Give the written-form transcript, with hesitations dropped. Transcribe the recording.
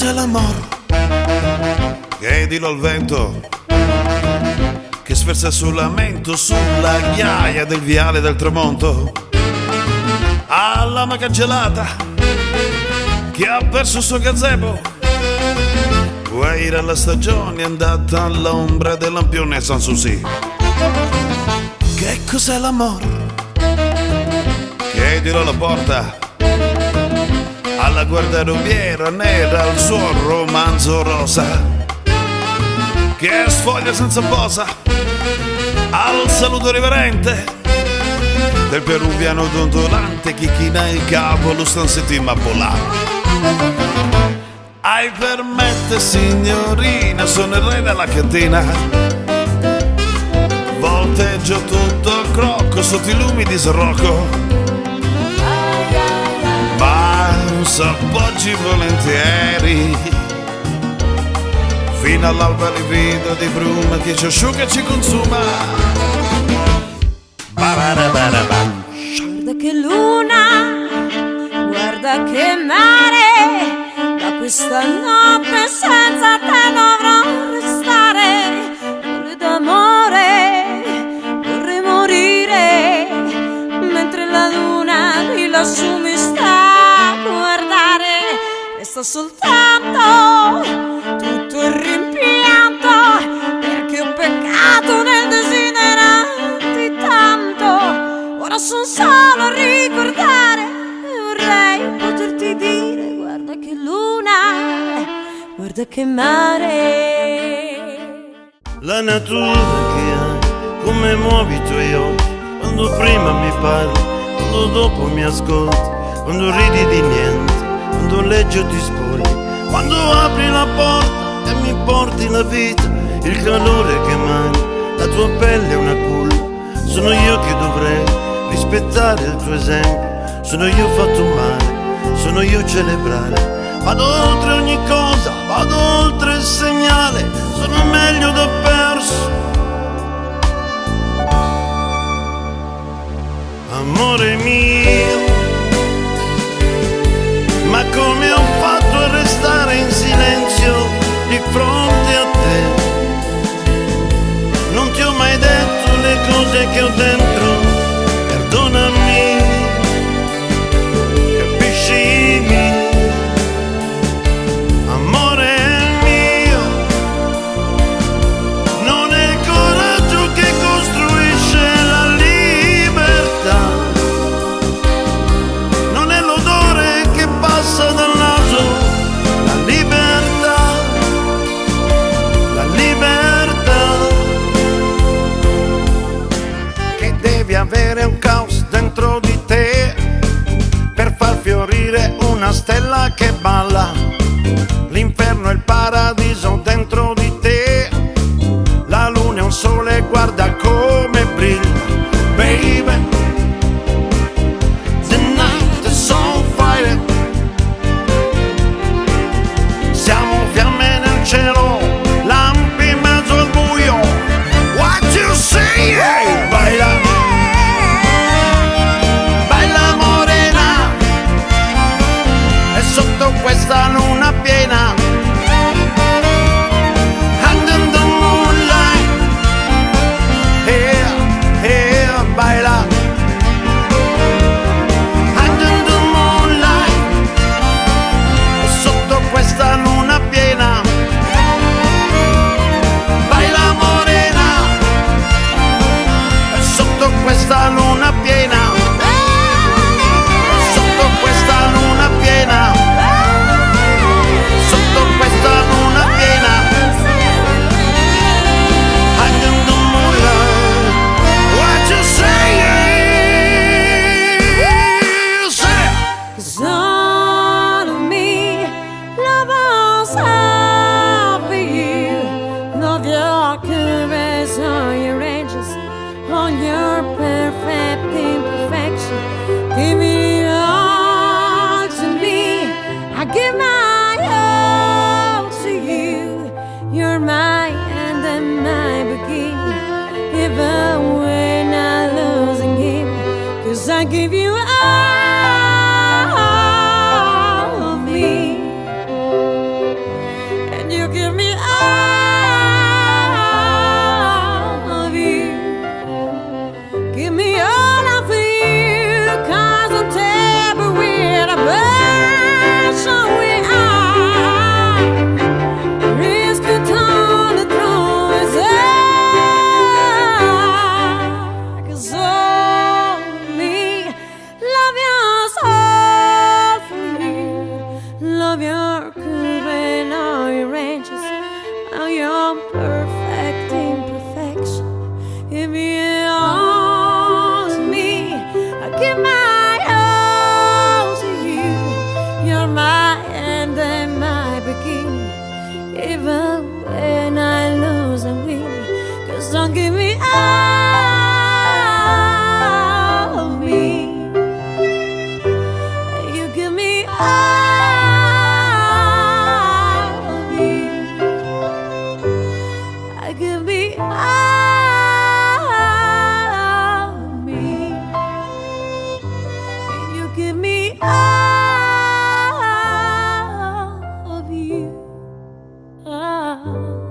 cos'è l'amore? Chiedilo al vento che sferza sul lamento sulla ghiaia del viale del tramonto, alla maga gelata che ha perso il suo gazebo. Guaira la stagione è andata all'ombra del lampione Sanssouci. Che cos'è l'amore? Chiedilo alla porta, alla guardarobiera nera, al suo romanzo rosa che sfoglia senza posa, al saluto riverente del peruviano dondolante che china il capo lo stanzettima polare. Ai permette signorina, sono il re della cantina, volteggio tutto a crocco sotto i lumi di Srocco, ma s'appoggi volentieri fino all'alba livido di bruma che ci asciuga e ci consuma. Guarda che luna, guarda che mare, da questa notte senza te dovrò restare. Cuore d'amore, vorrei morire, mentre la luna di lassù mi sta a guardare. Resta soltanto tutto il rimpianto, perché ho peccato nel desiderarti tanto. Ora son solo a ricordare, vorrei poterti dire: guarda che luna, guarda che mare. La natura che hai, come muovi i tuoi occhi, quando prima mi parli, quando dopo mi ascolti, quando ridi di niente, quando leggi o ti spogli, quando apri la porta e mi porti la vita, il calore che mani, la tua pelle è una culla. Sono io che dovrei rispettare il tuo esempio, sono io fatto male, sono io celebrare. Vado oltre ogni cosa, vado oltre il segnale, sono meglio da perso. Amore mio, ma come ho fatto a restare in silenzio di fronte a te? Non ti ho mai detto le cose che ho dentro, perdonami, capiscimi. Amore mio, non è il coraggio che costruisce la libertà, non è l'odore che passa dal naso, la libertà, la libertà. Che devi avere un caos dentro di te per far fiorire una stella che balla. L'inferno e il paradiso dentro di te, la luna è un sole, guarda come brilla, baby. The night is on fire, siamo fiamme nel cielo, lampi in mezzo al buio. What you say? Hey, baila, baila morena, e sotto questa luna piena, under the moonlight, yeah, yeah, baila, under the moonlight, e sotto questa luna piena, baila morena, e sotto questa luna piena, sotto questa luna piena, sotto questa luna piena, under the moonlight. What you say? Say. 'Cause all of me loves for you. Love your curves, all your edges, all your perfect imperfection. Give me all to me, I give my all to you. You're my end and my beginning, even when I lose and give. 'Cause I give you all of me. love.